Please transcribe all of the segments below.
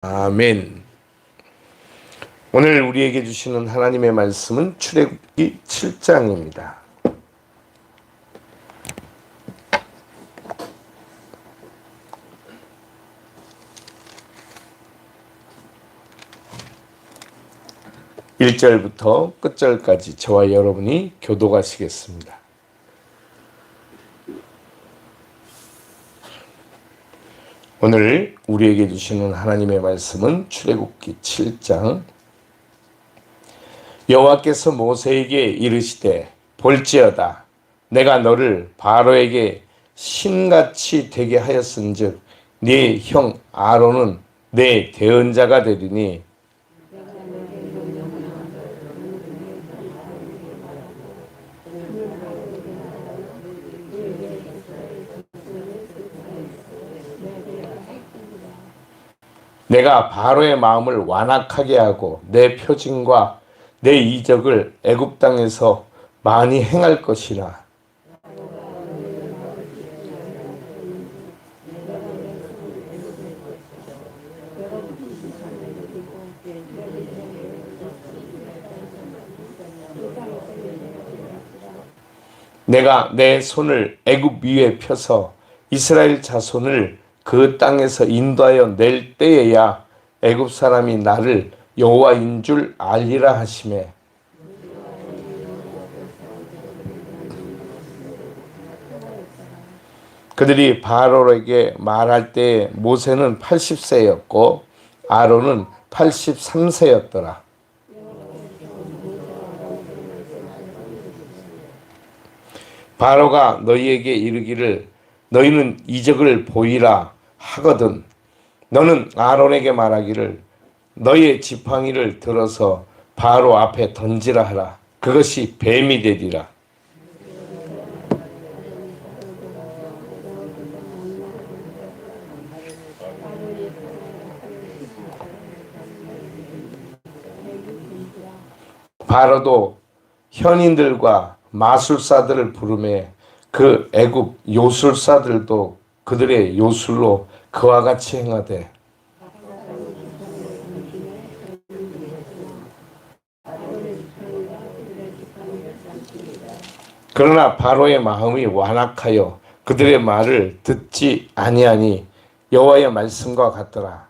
아멘. 오늘 우리에게 주시는 하나님의 말씀은 출애굽기 7장입니다. (1절부터) 끝절까지 저와 여러분이 교독하시겠습니다. 오늘 우리에게 주시는 하나님의 말씀은 출애굽기 7장. 여호와께서 모세에게 이르시되 볼지어다 내가 너를 바로에게 신같이 되게 하였은즉 네 형 아론은 내 대언자가 되리니 내가 바로의 마음을 완악하게 하고 내 표징과 내 이적을 애굽 땅에서 많이 행할 것이라. 내가 내 손을 애굽 위에 펴서 이스라엘 자손을 그 땅에서 인도하여 낼 때에야 애굽 사람이 나를 여호와인 줄 알리라 하시매. 그들이 바로에게 말할 때 모세는 80세였고 아론은 83세였더라. 바로가 너희에게 이르기를 너희는 이적을 보이라 하거든 너는 아론에게 말하기를 너희의 지팡이를 들어서 바로 앞에 던지라 하라. 그것이 뱀이 되리라. 바로도 현인들과 마술사들을 부르매 그 애굽 요술사들도 그들의 요술로 그와 같이 행하되 그러나 바로의 마음이 완악하여 그들의 말을 듣지 아니하니 여호와의 말씀과 같더라.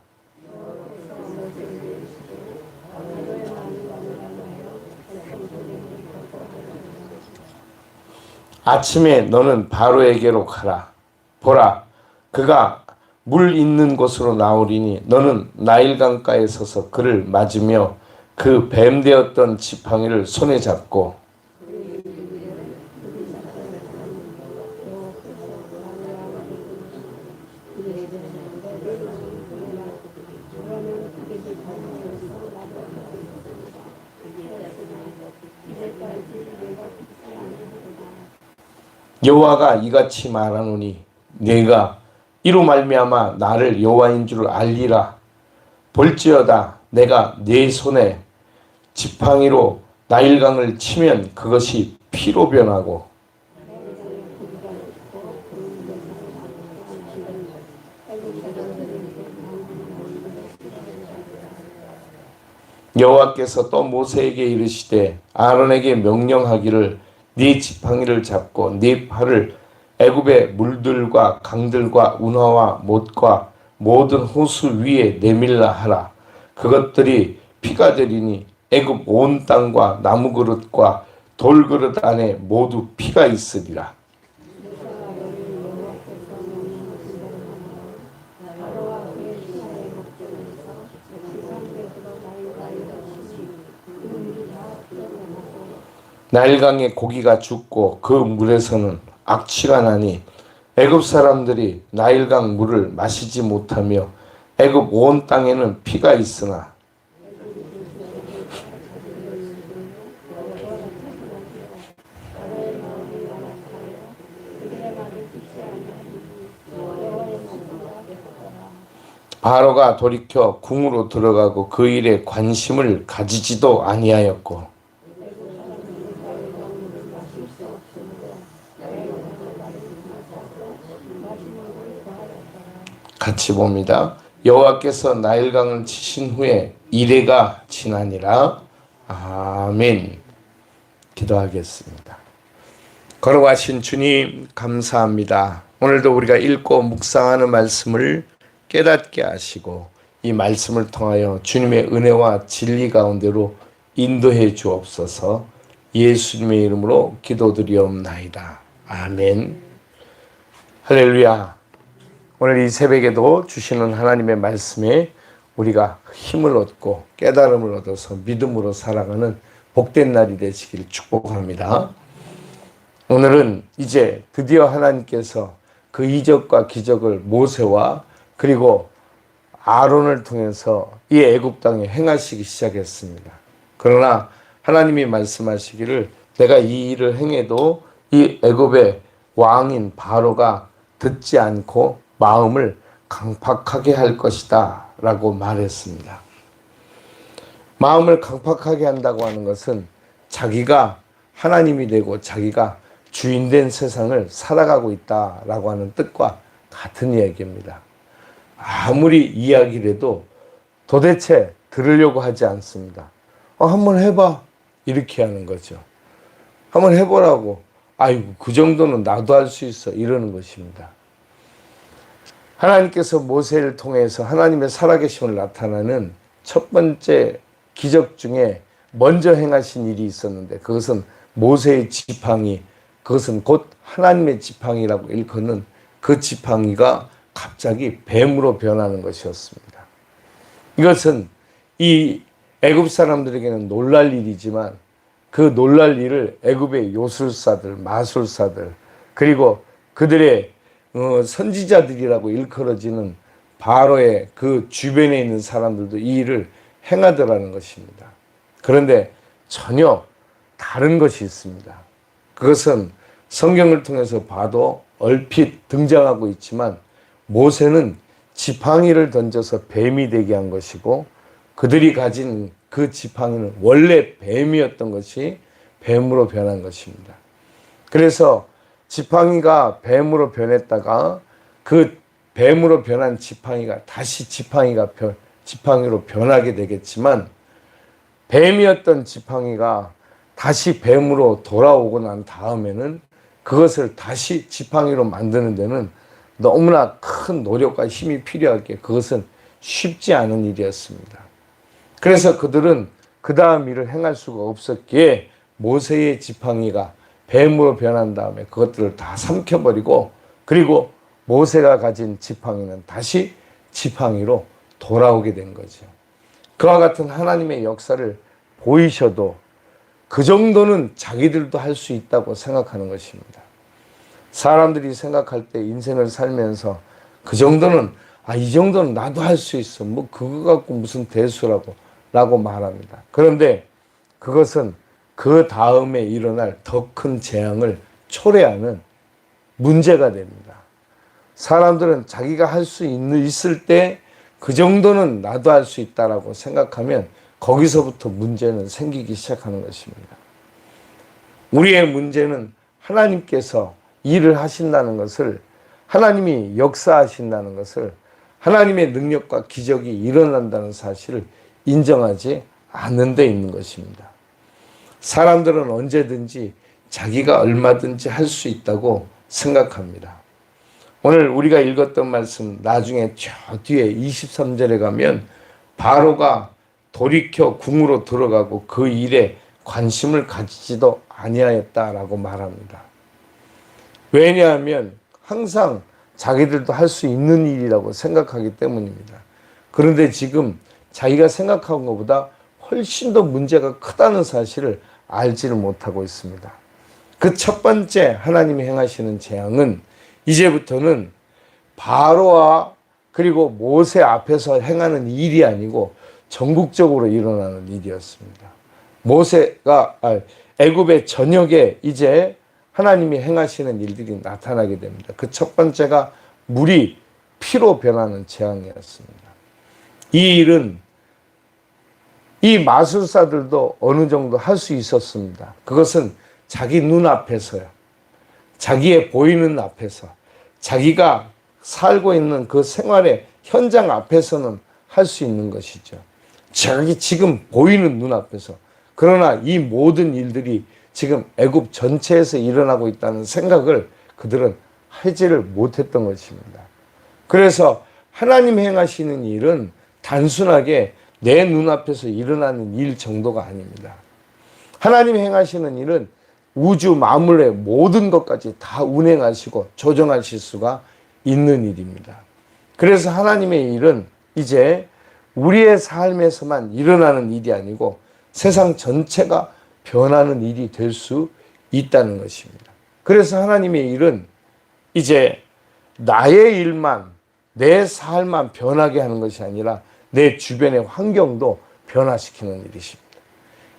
아침에 너는 바로에게로 가라. 보라, 그가 물 있는 곳으로 나오리니 너는 나일강가에 서서 그를 맞으며 그 뱀 되었던 지팡이를 손에 잡고 여호와가 이같이 말하노니 네가 이로 말미암아 나를 여호와인 줄 알리라. 볼지어다 내가 네 손에 지팡이로 나일강을 치면 그것이 피로 변하고 여호와께서 또 모세에게 이르시되 아론에게 명령하기를 네 지팡이를 잡고 네 팔을 애굽의 물들과 강들과 운하와 못과 모든 호수 위에 내밀라 하라. 그것들이 피가 되리니 애굽 온 땅과 나무 그릇과 돌 그릇 안에 모두 피가 있으리라. 나일강의 고기가 죽고 그 물에서는 악취가 나니 애굽 사람들이 나일강 물을 마시지 못하며 애굽 온 땅에는 피가 있으나 바로가 돌이켜 궁으로 들어가고 그 일에 관심을 가지지도 아니하였고 같이 봅니다. 여호와께서 나일강을 치신 후에 이레가 지나니라. 아멘. 기도하겠습니다. 걸어가신 주님 감사합니다. 오늘도 우리가 읽고 묵상하는 말씀을 깨닫게 하시고 이 말씀을 통하여 주님의 은혜와 진리 가운데로 인도해 주옵소서. 예수님의 이름으로 기도드리옵나이다. 아멘. 할렐루야. 오늘 이 새벽에도 주시는 하나님의 말씀에 우리가 힘을 얻고 깨달음을 얻어서 믿음으로 살아가는 복된 날이 되시길 축복합니다. 오늘은 이제 드디어 하나님께서 그 이적과 기적을 모세와 그리고 아론을 통해서 이 애굽 땅에 행하시기 시작했습니다. 그러나 하나님이 말씀하시기를 내가 이 일을 행해도 이 애굽의 왕인 바로가 듣지 않고 마음을 강팍하게 할 것이다 라고 말했습니다. 마음을 강팍하게 한다고 하는 것은 자기가 하나님이 되고 자기가 주인된 세상을 살아가고 있다라고 하는 뜻과 같은 이야기입니다. 아무리 이야기를 해도 도대체 들으려고 하지 않습니다. 한번 해봐 이렇게 하는 거죠. 한번 해보라고. 아이고 그 정도는 나도 할 수 있어 이러는 것입니다. 하나님께서 모세를 통해서 하나님의 살아계심을 나타나는 첫 번째 기적 중에 먼저 행하신 일이 있었는데 그것은 모세의 지팡이, 그것은 곧 하나님의 지팡이라고 일컫는 그 지팡이가 갑자기 뱀으로 변하는 것이었습니다. 이것은 이 애굽 사람들에게는 놀랄 일이지만 그 놀랄 일을 애굽의 요술사들, 마술사들 그리고 그들의 선지자들이라고 일컬어지는 바로의 그 주변에 있는 사람들도 이 일을 행하더라는 것입니다. 그런데 전혀 다른 것이 있습니다. 그것은 성경을 통해서 봐도 얼핏 등장하고 있지만 모세는 지팡이를 던져서 뱀이 되게 한 것이고 그들이 가진 그 지팡이는 원래 뱀이었던 것이 뱀으로 변한 것입니다. 그래서 지팡이가 뱀으로 변했다가 그 뱀으로 변한 지팡이가 다시 지팡이로 변하게 되겠지만 뱀이었던 지팡이가 다시 뱀으로 돌아오고 난 다음에는 그것을 다시 지팡이로 만드는 데는 너무나 큰 노력과 힘이 필요하기에 그것은 쉽지 않은 일이었습니다. 그래서 그들은 그 다음 일을 행할 수가 없었기에 모세의 지팡이가 뱀으로 변한 다음에 그것들을 다 삼켜버리고 그리고 모세가 가진 지팡이는 다시 지팡이로 돌아오게 된 거죠. 그와 같은 하나님의 역사를 보이셔도 그 정도는 자기들도 할 수 있다고 생각하는 것입니다. 사람들이 생각할 때 인생을 살면서 그 정도는 이 정도는 나도 할 수 있어. 뭐 그거 갖고 무슨 대수라고 라고 말합니다. 그런데 그것은 그 다음에 일어날 더 큰 재앙을 초래하는 문제가 됩니다. 사람들은 자기가 할 수 있을 때 그 정도는 나도 할 수 있다라고 생각하면 거기서부터 문제는 생기기 시작하는 것입니다. 우리의 문제는 하나님께서 일을 하신다는 것을, 하나님이 역사하신다는 것을, 하나님의 능력과 기적이 일어난다는 사실을 인정하지 않는 데 있는 것입니다. 사람들은 언제든지 자기가 얼마든지 할 수 있다고 생각합니다. 오늘 우리가 읽었던 말씀 나중에 저 뒤에 23절에 가면 바로가 돌이켜 궁으로 들어가고 그 일에 관심을 가지지도 아니하였다라고 말합니다. 왜냐하면 항상 자기들도 할 수 있는 일이라고 생각하기 때문입니다. 그런데 지금 자기가 생각한 것보다 훨씬 더 문제가 크다는 사실을 알지를 못하고 있습니다. 그 첫 번째 하나님이 행하시는 재앙은 이제부터는 바로와 그리고 모세 앞에서 행하는 일이 아니고 전국적으로 일어나는 일이었습니다. 애굽의 전역에 이제 하나님이 행하시는 일들이 나타나게 됩니다. 그 첫 번째가 물이 피로 변하는 재앙이었습니다. 이 일은 이 마술사들도 어느 정도 할 수 있었습니다. 그것은 자기 눈앞에서요. 자기의 보이는 앞에서 자기가 살고 있는 그 생활의 현장 앞에서는 할 수 있는 것이죠. 저기 지금 보이는 눈앞에서. 그러나 이 모든 일들이 지금 애굽 전체에서 일어나고 있다는 생각을 그들은 하지를 못했던 것입니다. 그래서 하나님 행하시는 일은 단순하게 내 눈앞에서 일어나는 일 정도가 아닙니다. 하나님 행하시는 일은 우주 만물의 모든 것까지 다 운행하시고 조정하실 수가 있는 일입니다. 그래서 하나님의 일은 이제 우리의 삶에서만 일어나는 일이 아니고 세상 전체가 변하는 일이 될 수 있다는 것입니다. 그래서 하나님의 일은 이제 나의 일만, 내 삶만 변하게 하는 것이 아니라 내 주변의 환경도 변화시키는 일이십니다.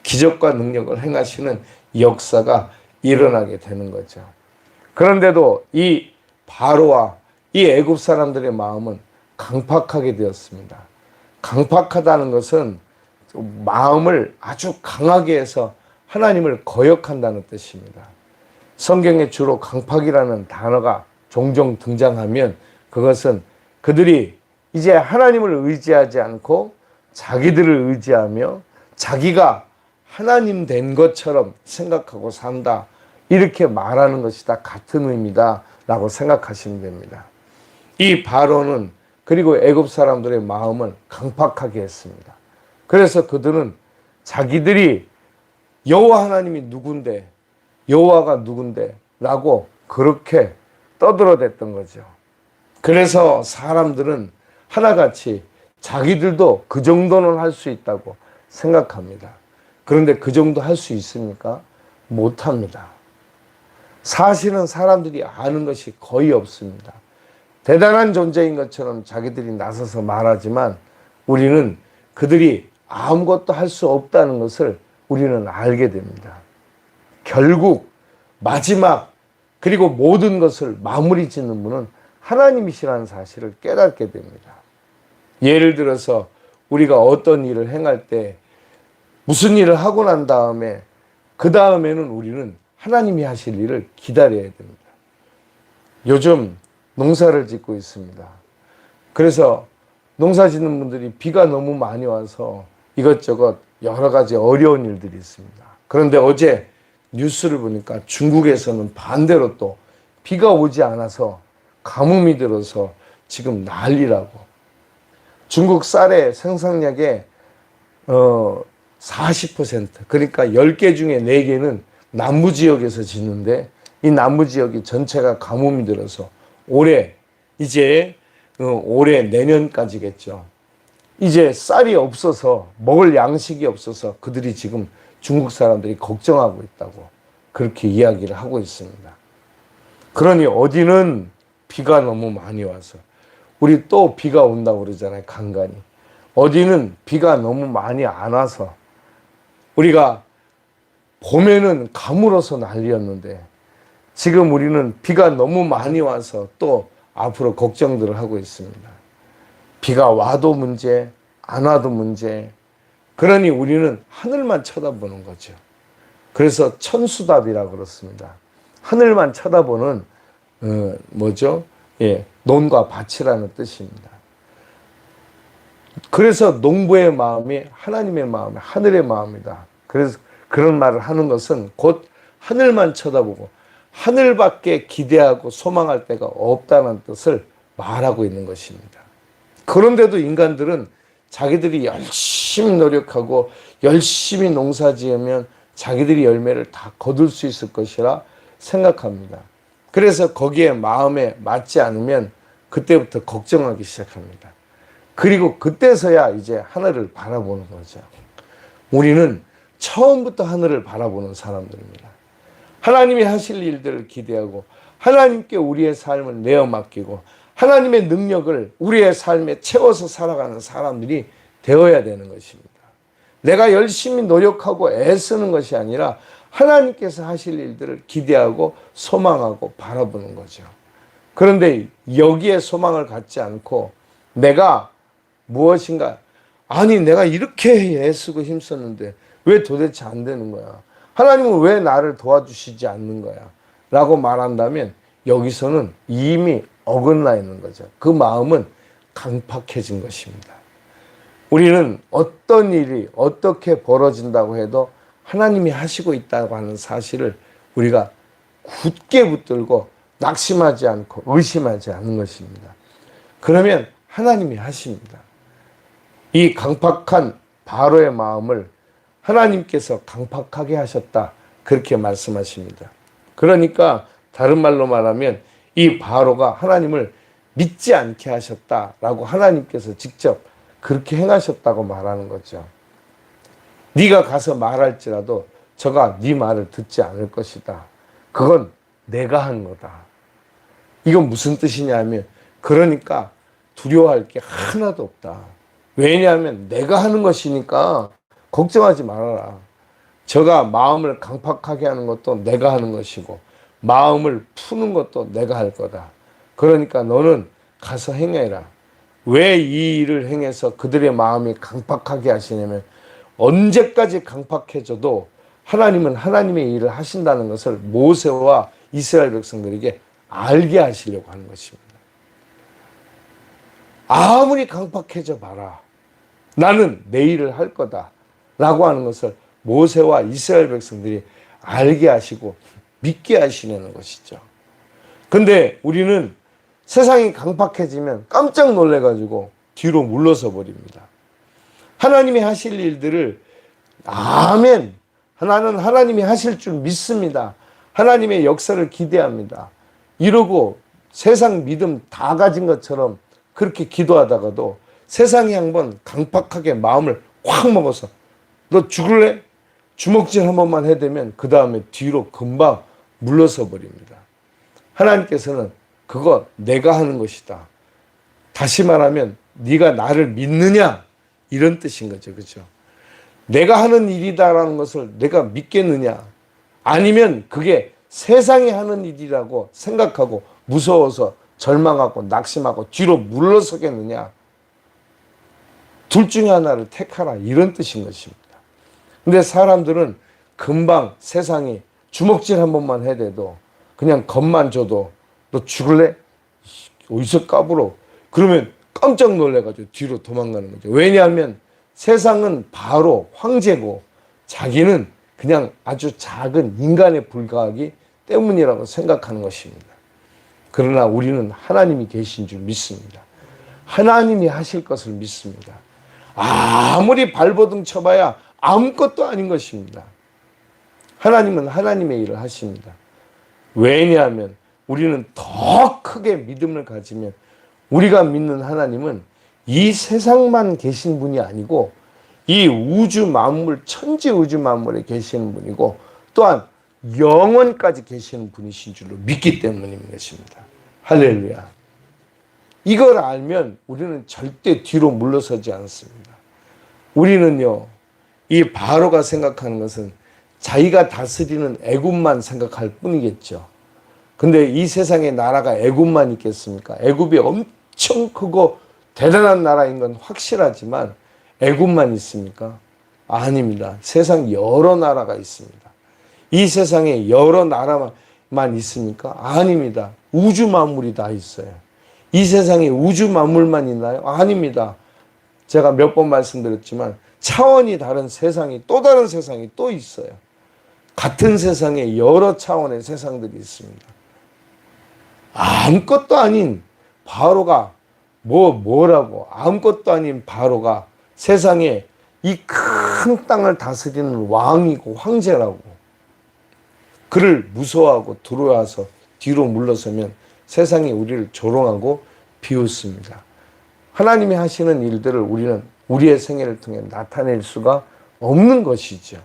기적과 능력을 행하시는 역사가 일어나게 되는 거죠. 그런데도 이 바로와 이 애굽 사람들의 마음은 강팍하게 되었습니다. 강팍하다는 것은 마음을 아주 강하게 해서 하나님을 거역한다는 뜻입니다. 성경에 주로 강팍이라는 단어가 종종 등장하면 그것은 그들이 이제 하나님을 의지하지 않고 자기들을 의지하며 자기가 하나님 된 것처럼 생각하고 산다. 이렇게 말하는 것이 다 같은 의미다 라고 생각하시면 됩니다. 이 바로는 그리고 애굽 사람들의 마음을 강팍하게 했습니다. 그래서 그들은 자기들이 여호와 하나님이 누군데, 여호와가 누군데 라고 그렇게 떠들어댔던 거죠. 그래서 사람들은 하나같이 자기들도 그 정도는 할 수 있다고 생각합니다. 그런데 그 정도 할 수 있습니까? 못합니다. 사실은 사람들이 아는 것이 거의 없습니다. 대단한 존재인 것처럼 자기들이 나서서 말하지만 우리는 그들이 아무것도 할 수 없다는 것을 우리는 알게 됩니다. 결국 마지막 그리고 모든 것을 마무리 짓는 분은 하나님이시라는 사실을 깨닫게 됩니다. 예를 들어서 우리가 어떤 일을 행할 때 무슨 일을 하고 난 다음에 그 다음에는 우리는 하나님이 하실 일을 기다려야 됩니다. 요즘 농사를 짓고 있습니다. 그래서 농사 짓는 분들이 비가 너무 많이 와서 이것저것 여러 가지 어려운 일들이 있습니다. 그런데 어제 뉴스를 보니까 중국에서는 반대로 또 비가 오지 않아서 가뭄이 들어서 지금 난리라고. 중국 쌀의 생산량의 40% 그러니까 10개 중에 4개는 남부 지역에서 짓는데 이 남부 지역이 전체가 가뭄이 들어서 올해 내년까지겠죠. 이제 쌀이 없어서 먹을 양식이 없어서 그들이 지금 중국 사람들이 걱정하고 있다고 그렇게 이야기를 하고 있습니다. 그러니 어디는 비가 너무 많이 와서 우리 또 비가 온다고 그러잖아요. 간간히. 어디는 비가 너무 많이 안 와서 우리가 봄에는 가물어서 난리였는데 지금 우리는 비가 너무 많이 와서 또 앞으로 걱정들을 하고 있습니다. 비가 와도 문제, 안 와도 문제. 그러니 우리는 하늘만 쳐다보는 거죠. 그래서 천수답이라고 그렇습니다. 하늘만 쳐다보는 논과 밭이라는 뜻입니다. 그래서 농부의 마음이 하나님의 마음이 하늘의 마음이다. 그래서 그런 말을 하는 것은 곧 하늘만 쳐다보고 하늘밖에 기대하고 소망할 데가 없다는 뜻을 말하고 있는 것입니다. 그런데도 인간들은 자기들이 열심히 노력하고 열심히 농사 지으면 자기들이 열매를 다 거둘 수 있을 것이라 생각합니다. 그래서 거기에 마음에 맞지 않으면 그때부터 걱정하기 시작합니다. 그리고 그때서야 이제 하늘을 바라보는 거죠. 우리는 처음부터 하늘을 바라보는 사람들입니다. 하나님이 하실 일들을 기대하고 하나님께 우리의 삶을 내어 맡기고 하나님의 능력을 우리의 삶에 채워서 살아가는 사람들이 되어야 되는 것입니다. 내가 열심히 노력하고 애쓰는 것이 아니라 하나님께서 하실 일들을 기대하고 소망하고 바라보는 거죠. 그런데 여기에 소망을 갖지 않고 내가 무엇인가 내가 이렇게 애쓰고 힘썼는데 왜 도대체 안 되는 거야? 하나님은 왜 나를 도와주시지 않는 거야? 라고 말한다면 여기서는 이미 어긋나 있는 거죠. 그 마음은 강팍해진 것입니다. 우리는 어떤 일이 어떻게 벌어진다고 해도 하나님이 하시고 있다고 하는 사실을 우리가 굳게 붙들고 낙심하지 않고 의심하지 않는 것입니다. 그러면 하나님이 하십니다. 이 강팍한 바로의 마음을 하나님께서 강팍하게 하셨다, 그렇게 말씀하십니다. 그러니까 다른 말로 말하면 이 바로가 하나님을 믿지 않게 하셨다라고 하나님께서 직접 그렇게 행하셨다고 말하는 거죠. 네가 가서 말할지라도 저가 네 말을 듣지 않을 것이다. 그건 내가 한 거다. 이건 무슨 뜻이냐면, 그러니까 두려워할 게 하나도 없다. 왜냐하면 내가 하는 것이니까 걱정하지 말아라. 저가 마음을 강팍하게 하는 것도 내가 하는 것이고 마음을 푸는 것도 내가 할 거다. 그러니까 너는 가서 행해라. 왜 이 일을 행해서 그들의 마음이 강팍하게 하시냐면, 언제까지 강팍해져도 하나님은 하나님의 일을 하신다는 것을 모세와 이스라엘 백성들에게 알게 하시려고 하는 것입니다. 아무리 강팍해져 봐라, 나는 내 일을 할 거다 라고 하는 것을 모세와 이스라엘 백성들이 알게 하시고 믿게 하시려는 것이죠. 근데 우리는 세상이 강팍해지면 깜짝 놀래가지고 뒤로 물러서 버립니다. 하나님이 하실 일들을 아멘, 나는 하나님이 하실 줄 믿습니다, 하나님의 역사를 기대합니다, 이러고 세상 믿음 다 가진 것처럼 그렇게 기도하다가도 세상이 한번 강팍하게 마음을 확 먹어서 너 죽을래? 주먹질 한 번만 해대면 그 다음에 뒤로 금방 물러서 버립니다. 하나님께서는 그거 내가 하는 것이다. 다시 말하면 네가 나를 믿느냐, 이런 뜻인 거죠. 그렇죠? 내가 하는 일이다라는 것을 내가 믿겠느냐, 아니면 그게 세상이 하는 일이라고 생각하고 무서워서 절망하고 낙심하고 뒤로 물러서겠느냐, 둘 중에 하나를 택하라, 이런 뜻인 것입니다. 근데 사람들은 금방 세상이 주먹질 한 번만 해대도 그냥 겁만 줘도 너 죽을래? 어디서 까불어? 그러면 깜짝 놀래가지고 뒤로 도망가는 거죠. 왜냐하면 세상은 바로 황제고 자기는 그냥 아주 작은 인간에 불과하기 때문이라고 생각하는 것입니다. 그러나 우리는 하나님이 계신 줄 믿습니다. 하나님이 하실 것을 믿습니다. 아무리 발버둥 쳐봐야 아무것도 아닌 것입니다. 하나님은 하나님의 일을 하십니다. 왜냐하면 우리는 더 크게 믿음을 가지면 우리가 믿는 하나님은 이 세상만 계신 분이 아니고 이 우주 만물, 천지 우주 만물에 계시는 분이고 또한 영원까지 계시는 분이신 줄로 믿기 때문인 것입니다. 할렐루야. 이걸 알면 우리는 절대 뒤로 물러서지 않습니다. 우리는요, 이 바로가 생각하는 것은 자기가 다스리는 애굽만 생각할 뿐이겠죠. 근데 이 세상에 나라가 애굽만 있겠습니까? 애굽이 엄청 크고 대단한 나라인 건 확실하지만 애굽만 있습니까? 아닙니다. 세상 여러 나라가 있습니다. 이 세상에 여러 나라만 있습니까? 아닙니다. 우주 만물이 다 있어요. 이 세상에 우주 만물만 있나요? 아닙니다. 제가 몇 번 말씀드렸지만 차원이 다른 세상이, 또 다른 세상이 또 있어요. 같은 세상에 여러 차원의 세상들이 있습니다. 아무것도 아닌 바로가 뭐라고, 아무것도 아닌 바로가 세상에 이 큰 땅을 다스리는 왕이고 황제라고. 그를 무서워하고 두려워해서 뒤로 물러서면 세상이 우리를 조롱하고 비웃습니다. 하나님이 하시는 일들을 우리는 우리의 생애를 통해 나타낼 수가 없는 것이죠.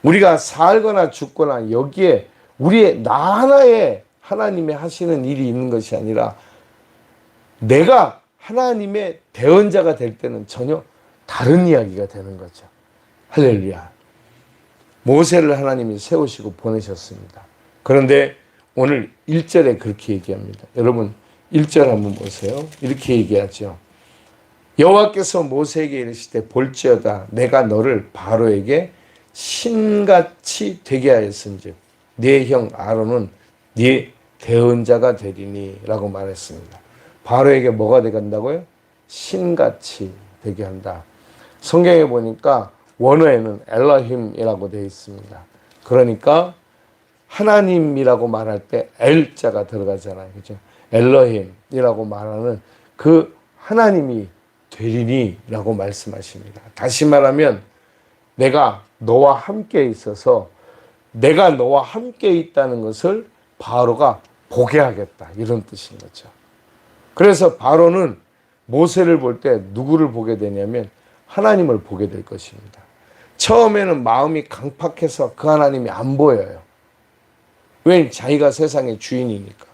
우리가 살거나 죽거나 여기에 우리의 나 하나에 하나님이 하시는 일이 있는 것이 아니라 내가 하나님의 대언자가 될 때는 전혀 다른 이야기가 되는 거죠. 할렐루야. 모세를 하나님이 세우시고 보내셨습니다. 그런데 오늘 1절에 그렇게 얘기합니다. 여러분 1절 한번 보세요. 이렇게 얘기하죠. 여호와께서 모세에게 이르시되 볼지어다 내가 너를 바로에게 신같이 되게 하였은즉 네 형 아론은 네 대언자가 되리니 라고 말했습니다. 바로에게 뭐가 되게 한다고요? 신같이 되게 한다. 성경에 보니까 원어에는 엘러힘이라고 되어 있습니다. 그러니까 하나님이라고 말할 때 엘자가 들어가잖아요. 그죠? 엘러힘이라고 말하는 그 하나님이 되리니라고 말씀하십니다. 다시 말하면 내가 너와 함께 있어서 내가 너와 함께 있다는 것을 바로가 보게 하겠다. 이런 뜻인 거죠. 그래서 바로는 모세를 볼 때 누구를 보게 되냐면 하나님을 보게 될 것입니다. 처음에는 마음이 강팍해서 그 하나님이 안 보여요. 왜냐하면 자기가 세상의 주인이니까.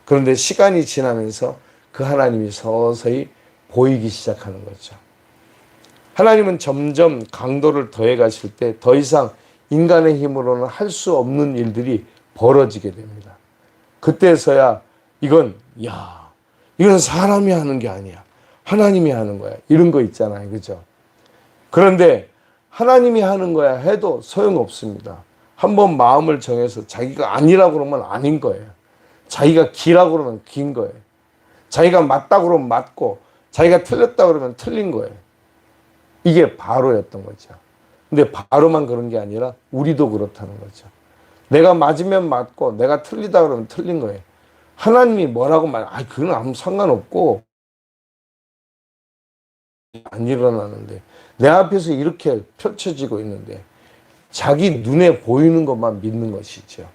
그런데 시간이 지나면서 그 하나님이 서서히 보이기 시작하는 거죠. 하나님은 점점 강도를 더해 가실 때 더 이상 인간의 힘으로는 할 수 없는 일들이 벌어지게 됩니다. 그때서야 이건 사람이 하는 게 아니야. 하나님이 하는 거야. 이런 거 있잖아요. 그죠? 그런데 하나님이 하는 거야 해도 소용없습니다. 한번 마음을 정해서 자기가 아니라고 그러면 아닌 거예요. 자기가 기라고 그러면 긴 거예요. 자기가 맞다고 그러면 맞고 자기가 틀렸다고 그러면 틀린 거예요. 이게 바로였던 거죠. 근데 바로만 그런 게 아니라 우리도 그렇다는 거죠. 내가 맞으면 맞고 내가 틀리다 그러면 틀린 거예요. 하나님이 뭐라고 그건 아무 상관없고 안 일어나는데 내 앞에서 이렇게 펼쳐지고 있는데 자기 눈에 보이는 것만 믿는 것이죠.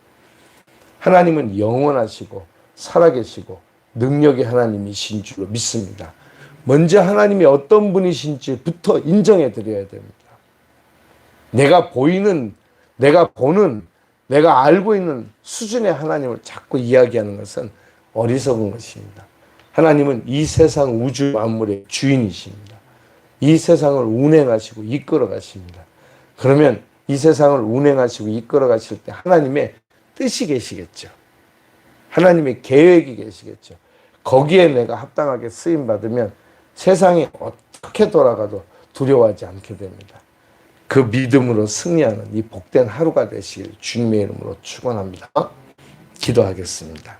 하나님은 영원하시고 살아계시고 능력의 하나님이신 줄로 믿습니다. 먼저 하나님이 어떤 분이신지부터 인정해 드려야 됩니다. 내가 보이는, 내가 보는, 내가 알고 있는 수준의 하나님을 자꾸 이야기하는 것은 어리석은 것입니다. 하나님은 이 세상 우주 만물의 주인이십니다. 이 세상을 운행하시고 이끌어 가십니다. 그러면 이 세상을 운행하시고 이끌어 가실 때 하나님의 뜻이 계시겠죠. 하나님의 계획이 계시겠죠. 거기에 내가 합당하게 쓰임받으면 세상이 어떻게 돌아가도 두려워하지 않게 됩니다. 그 믿음으로 승리하는 이 복된 하루가 되시길 주님의 이름으로 축원합니다. 기도하겠습니다.